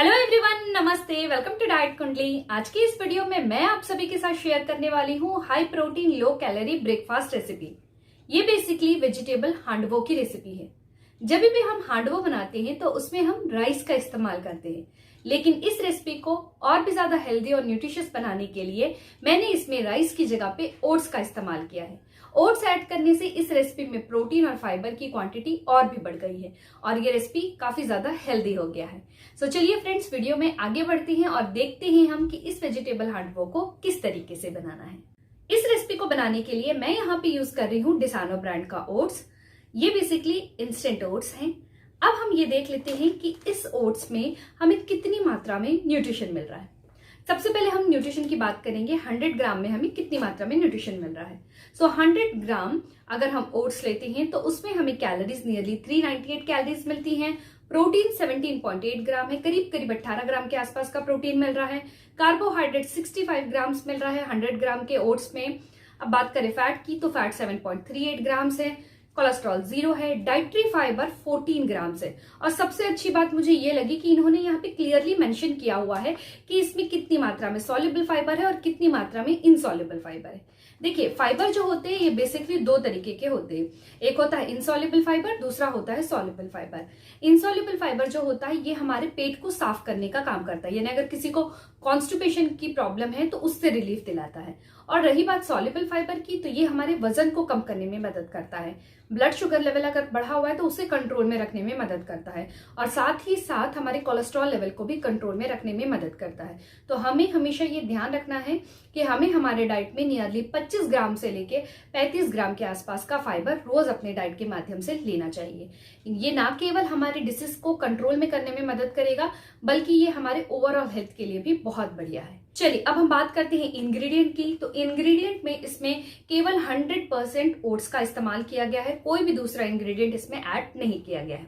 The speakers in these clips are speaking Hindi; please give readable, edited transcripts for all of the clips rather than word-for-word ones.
हेलो एवरीवन, नमस्ते। वेलकम टू डाइट कुंडली। आज की इस वीडियो में मैं आप सभी के साथ शेयर करने वाली हूँ high protein low calorie breakfast recipe. ये बेसिकली वेजिटेबल हांडवो की रेसिपी है। जब भी हम हांडवो बनाते हैं तो उसमें हम राइस का इस्तेमाल करते हैं, लेकिन इस रेसिपी को और भी ज्यादा हेल्दी और न्यूट्रिशियस बनाने के लिए मैंने इसमें राइस की जगह पे ओट्स का इस्तेमाल किया है। ओट्स ऐड करने से इस रेसिपी में प्रोटीन और फाइबर की क्वांटिटी और भी बढ़ गई है और ये रेसिपी काफी ज्यादा हेल्दी हो गया है। सो चलिए फ्रेंड्स, वीडियो में आगे बढ़ते हैं और देखते हैं हम कि इस वेजिटेबल हांडवो को किस तरीके से बनाना है। इस रेसिपी को बनाने के लिए मैं यहाँ पे यूज कर रही हूँ डिसानो ब्रांड का ओट्स। ये बेसिकली इंस्टेंट ओट्स हैं। अब हम ये देख लेते हैं कि इस ओट्स में हमें कितनी मात्रा में न्यूट्रिशन मिल रहा है। सबसे पहले हम न्यूट्रिशन की बात करेंगे। 100 ग्राम में हमें कितनी मात्रा में न्यूट्रिशन मिल रहा है। 100 ग्राम अगर हम ओट्स लेते हैं तो उसमें हमें कैलोरीज नियरली 398 कैलोरीज मिलती हैं। प्रोटीन 17.8 ग्राम है, करीब करीब 18 ग्राम के आसपास का प्रोटीन मिल रहा है। कार्बोहाइड्रेट 65 ग्राम्स मिल रहा है 100 ग्राम के ओट्स में। अब बात करें फैट की तो फैट 7.38 ग्राम्स है। कोलेस्ट्रॉल 0 है। डाइटरी फाइबर 14 ग्राम है। और सबसे अच्छी बात मुझे ये लगी कि इन्होंने यहाँ पे क्लियरली मेंशन किया हुआ है कि इसमें कितनी मात्रा में सॉल्युबल फाइबर है और कितनी मात्रा में इनसॉल्युबल फाइबर है। देखिए, फाइबर जो होते हैं ये बेसिकली दो तरीके के होते हैं। एक होता है इनसॉल्युबल फाइबर, दूसरा होता है सॉल्युबल फाइबर। इनसॉल्युबल फाइबर जो होता है ये हमारे पेट को साफ करने का काम करता है, यानी अगर किसी को कॉन्स्टिपेशन की प्रॉब्लम है तो उससे रिलीफ दिलाता है। और रही बात सॉल्युबल फाइबर की, तो ये हमारे वजन को कम करने में मदद करता है। ब्लड शुगर लेवल अगर बढ़ा हुआ है तो उसे कंट्रोल में रखने में मदद करता है और साथ ही साथ हमारे कोलेस्ट्रॉल लेवल को भी कंट्रोल में रखने में मदद करता है। तो हमें हमेशा ये ध्यान रखना है कि हमें हमारे डाइट में नियरली 25 ग्राम से लेके 35 ग्राम के आसपास का फाइबर रोज अपने डाइट के माध्यम से लेना चाहिए। ये ना केवल हमारे डिसीज को कंट्रोल में करने में मदद करेगा, बल्कि ये हमारे ओवरऑल हेल्थ के लिए भी बहुत बढ़िया है। चलिए अब हम बात करते हैं इंग्रेडिएंट की। तो इंग्रेडिएंट में इसमें केवल 100% ओट्स का इस्तेमाल किया गया है, कोई भी दूसरा इंग्रेडिएंट इसमें ऐड नहीं किया गया है।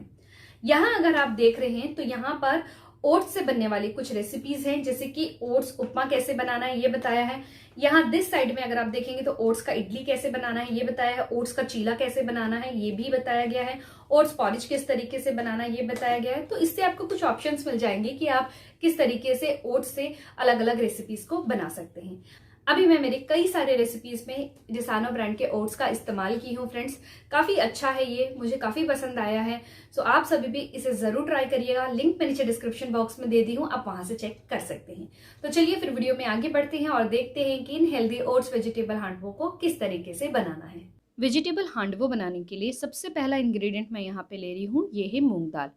यहाँ अगर आप देख रहे हैं तो यहाँ पर ओट्स से बनने वाली कुछ रेसिपीज हैं, जैसे कि ओट्स उपमा कैसे बनाना है ये बताया है। यहाँ दिस साइड में अगर आप देखेंगे तो ओट्स का इडली कैसे बनाना है ये बताया है। ओट्स का चीला कैसे बनाना है ये भी बताया गया है। ओट्स पॉरिज किस तरीके से बनाना है ये बताया गया है। तो इससे आपको कुछ ऑप्शंस मिल जाएंगे कि आप किस तरीके से ओट्स से अलग अलग रेसिपीज को बना सकते हैं। अभी मैं मेरे कई सारे रेसिपीज में डिसानो ब्रांड के ओट्स का इस्तेमाल की हूँ फ्रेंड्स। काफी अच्छा है, ये मुझे काफी पसंद आया है। सो आप सभी भी इसे जरूर ट्राई करिएगा। लिंक मैं नीचे डिस्क्रिप्शन बॉक्स में दे दी हूँ, आप वहां से चेक कर सकते हैं। तो चलिए फिर वीडियो में आगे बढ़ते हैं और देखते हैं कि इन हेल्दी ओट्स वेजिटेबल हांडवो को किस तरीके से बनाना है। वेजिटेबल हांडवो बनाने के लिए सबसे पहला इंग्रेडिएंट मैं यहाँ पे ले रही हूँ, ये है मूंग दाल।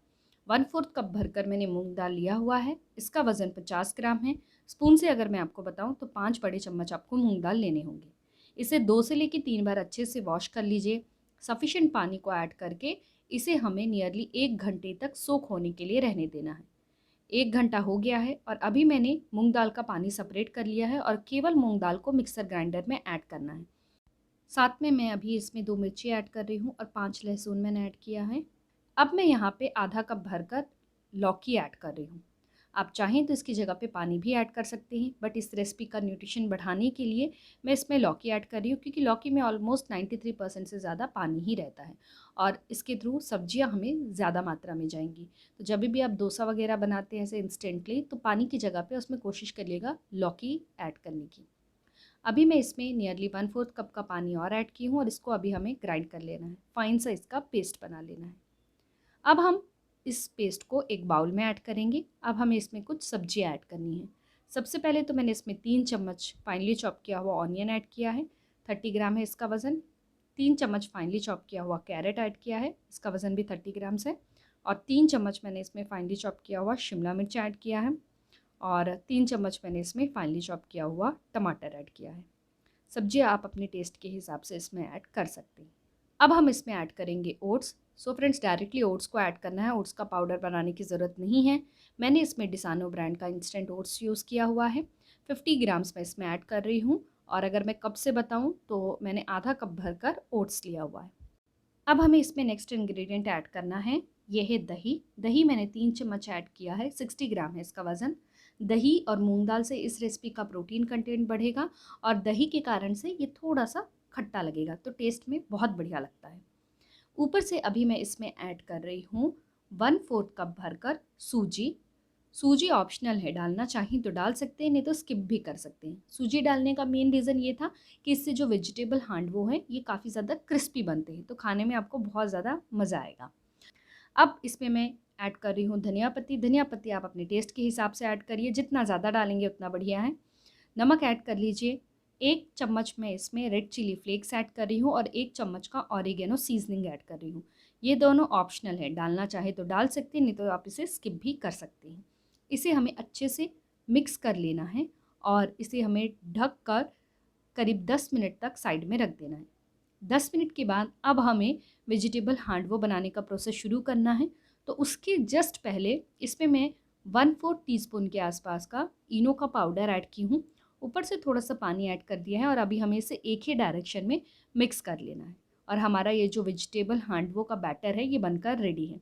1/4 कप भरकर मैंने मूंग दाल लिया हुआ है। इसका वजन 50 ग्राम है। स्पून से अगर मैं आपको बताऊं तो 5 बड़े चम्मच आपको मूंग दाल लेने होंगे। इसे 2 से लेकर 3 बार अच्छे से वॉश कर लीजिए। सफिशिएंट पानी को ऐड करके इसे हमें नियरली 1 घंटे तक सोख होने के लिए रहने देना है। 1 घंटा हो गया है और अभी मैंने मूंग दाल का पानी सेपरेट कर लिया है और केवल मूंग दाल को मिक्सर ग्राइंडर में ऐड करना है। साथ में मैं अभी इसमें 2 मिर्ची ऐड कर रही हूँ और 5 लहसुन मैंने ऐड किया है। अब मैं यहाँ पे आधा कप भरकर लौकी ऐड कर रही हूँ। आप चाहें तो इसकी जगह पे पानी भी ऐड कर सकते हैं, बट इस रेसिपी का न्यूट्रिशन बढ़ाने के लिए मैं इसमें लौकी ऐड कर रही हूँ, क्योंकि लौकी में ऑलमोस्ट 93% से ज़्यादा पानी ही रहता है और इसके थ्रू सब्जियाँ हमें ज़्यादा मात्रा में जाएंगी। तो जब भी आप डोसा वगैरह बनाते हैं ऐसे इंस्टेंटली, तो पानी की जगह पर उसमें कोशिश करिएगा लौकी ऐड करने की। अभी मैं इसमें नियरली 1/4 कप का पानी और ऐड की हूँ और इसको अभी हमें ग्राइंड कर लेना है, फाइन सा इसका पेस्ट बना लेना है। अब हम इस पेस्ट को एक बाउल में ऐड करेंगे। अब हमें इसमें कुछ सब्जियां ऐड करनी है। सबसे पहले तो मैंने इसमें 3 चम्मच फाइनली चॉप किया हुआ ऑनियन ऐड किया है, 30 ग्राम है इसका वज़न। 3 चम्मच फाइनली चॉप किया हुआ कैरेट ऐड किया है, इसका वज़न भी 30 ग्राम है। और 3 चम्मच मैंने इसमें फाइनली चॉप किया हुआ शिमला मिर्च ऐड किया है और 3 चम्मच मैंने इसमें फाइनली चॉप किया हुआ टमाटर ऐड किया है। सब्जियाँ आप अपने टेस्ट के हिसाब से इसमें ऐड कर सकते हैं। अब हम इसमें ऐड करेंगे oats. So friends, directly oats को ऐड करना है, ओट्स का पाउडर बनाने की ज़रूरत नहीं है। मैंने इसमें डिसानो ब्रांड का इंस्टेंट ओट्स यूज़ किया हुआ है। 50 ग्राम्स मैं इसमें ऐड कर रही हूँ और अगर मैं कप से बताऊँ तो मैंने आधा कप भरकर ओट्स लिया हुआ है। अब हमें इसमें नेक्स्ट इंग्रेडिएंट ऐड करना है, ये है दही। दही मैंने 3 चम्मच ऐड किया है, 60 ग्राम है इसका वज़न। दही और मूंग दाल से इस रेसिपी का प्रोटीन कंटेंट बढ़ेगा और दही के कारण से ये थोड़ा सा खट्टा लगेगा, तो टेस्ट में बहुत बढ़िया लगता है। ऊपर से अभी मैं इसमें ऐड कर रही हूँ 1/4 कप भरकर सूजी। सूजी ऑप्शनल है, डालना चाहें तो डाल सकते हैं, नहीं तो स्किप भी कर सकते हैं। सूजी डालने का मेन रीज़न ये था कि इससे जो वेजिटेबल हांडवो हैं ये काफ़ी ज़्यादा क्रिस्पी बनते हैं, तो खाने में आपको बहुत ज़्यादा मज़ा आएगा। अब इसमें मैं ऐड कर रही हूँ धनिया पत्ती। धनिया पत्ती आप अपने टेस्ट के हिसाब से ऐड करिए, जितना ज़्यादा डालेंगे उतना बढ़िया है। नमक ऐड कर लीजिए। 1 चम्मच मैं इसमें रेड चिली फ्लेक्स ऐड कर रही हूँ और 1 चम्मच का ऑरिगेनो सीजनिंग ऐड कर रही हूँ। ये दोनों ऑप्शनल है, डालना चाहे तो डाल सकते हैं, नहीं तो आप इसे स्किप भी कर सकते हैं। इसे हमें अच्छे से मिक्स कर लेना है और इसे हमें ढक कर करीब 10 मिनट तक साइड में रख देना है। 10 मिनट के बाद अब हमें वेजिटेबल हांडवो बनाने का प्रोसेस शुरू करना है। तो उसके जस्ट पहले इसमें मैं 1/4 टीस्पून के आसपास का इनो का पाउडर ऐड की हूँ। ऊपर से थोड़ा सा पानी ऐड कर दिया है और अभी हमें इसे एक ही डायरेक्शन में मिक्स कर लेना है और हमारा ये जो वेजिटेबल हांडवो का बैटर है ये बनकर रेडी है।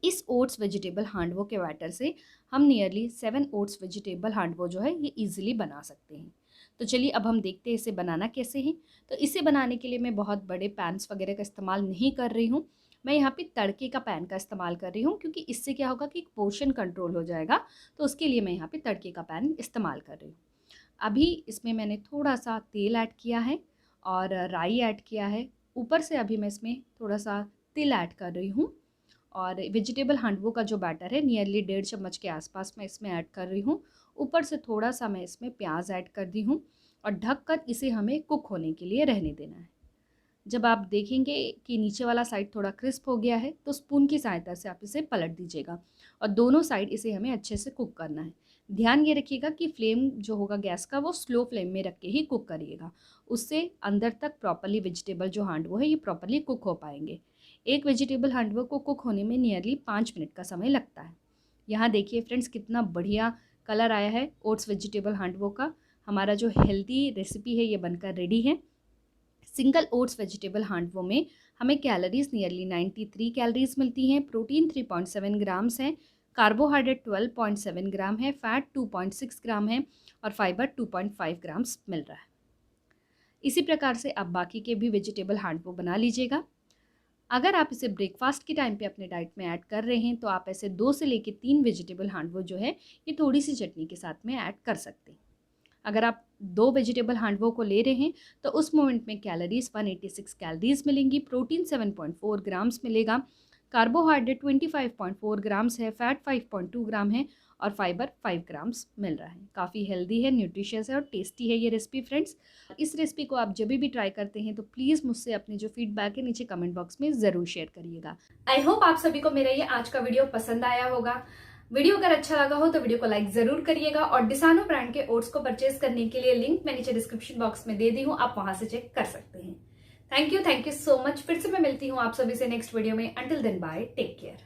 इस ओट्स वेजिटेबल हांडवो के बैटर से हम नियरली 7 ओट्स वेजिटेबल हांडवो जो है ये ईजिली बना सकते हैं। तो चलिए अब हम देखते हैं इसे बनाना कैसे है। तो इसे बनाने के लिए मैं बहुत बड़े पैन्स वगैरह का इस्तेमाल नहीं कर रही हूँ। मैं यहाँ पे तड़के का पैन का इस्तेमाल कर रही हूँ, क्योंकि इससे क्या होगा कि पोर्शन कंट्रोल हो जाएगा। तो उसके लिए मैं यहाँ पे तड़के का पैन इस्तेमाल कर रही हूँ। अभी इसमें मैंने थोड़ा सा तेल ऐड किया है और राई ऐड किया है। ऊपर से अभी मैं इसमें थोड़ा सा तिल ऐड कर रही हूँ और वेजिटेबल हांडवो का जो बैटर है नियरली 1.5 चम्मच के आसपास मैं इसमें ऐड कर रही हूँ। ऊपर से थोड़ा सा मैं इसमें प्याज ऐड कर दी हूँ और ढककर इसे हमें कुक होने के लिए रहने देना है। जब आप देखेंगे कि नीचे वाला साइड थोड़ा क्रिस्प हो गया है तो स्पून की सहायता से आप इसे पलट दीजिएगा और दोनों साइड इसे हमें अच्छे से कुक करना है। ध्यान ये रखिएगा कि फ्लेम जो होगा गैस का वो स्लो फ्लेम में रख के ही कुक करिएगा, उससे अंदर तक प्रॉपरली वेजिटेबल जो हांडवो है ये प्रॉपरली कुक हो पाएंगे। एक वेजिटेबल हांडवो को कुक होने में नियरली 5 मिनट का समय लगता है। यहाँ देखिए फ्रेंड्स कितना बढ़िया कलर आया है ओट्स वेजिटेबल हांडवो का। हमारा जो हेल्दी रेसिपी है ये बनकर रेडी है। सिंगल ओट्स वेजिटेबल हांडवो में हमें कैलोरीज नियरली 93 कैलोरीज मिलती हैं। प्रोटीन 3.7 ग्राम्स है, कार्बोहाइड्रेट 12.7 ग्राम है, फैट 2.6 ग्राम है और फाइबर 2.5 ग्राम्स मिल रहा है। इसी प्रकार से आप बाकी के भी वेजिटेबल हांडवो बना लीजिएगा। अगर आप इसे ब्रेकफास्ट के टाइम पे अपने डाइट में ऐड कर रहे हैं तो आप ऐसे 2 से लेकर 3 वेजिटेबल हांडवो जो है ये थोड़ी सी चटनी के साथ में ऐड कर सकते हैं। अगर आप 2 वेजिटेबल हांडवो को ले रहे हैं तो उस मोमेंट में कैलोरीज 186 कैलोरीज मिलेंगी, प्रोटीन 7.4 ग्राम्स मिलेगा, कार्बोहाइड्रेट 25.4 ग्राम्स है, फैट 5.2 ग्राम है और फाइबर 5 ग्राम्स मिल रहा है। काफ़ी हेल्दी है, न्यूट्रिशियस है और टेस्टी है ये रेसिपी फ्रेंड्स। इस रेसिपी को आप जब भी ट्राई करते हैं तो प्लीज़ मुझसे अपनी जो फीडबैक है नीचे कमेंट बॉक्स में ज़रूर शेयर करिएगा। आई होप आप सभी को मेरा ये आज का वीडियो पसंद आया होगा। वीडियो अगर अच्छा लगा हो तो वीडियो को लाइक जरूर करिएगा और डिसानो ब्रांड के ओट्स को परचेज करने के लिए लिंक मैं नीचे डिस्क्रिप्शन बॉक्स में दे दी हूँ, आप वहां से चेक कर सकते हैं। Thank you so much. फिर से मैं मिलती हूँ आप सभी से नेक्स्ट वीडियो में। Until then bye, take care.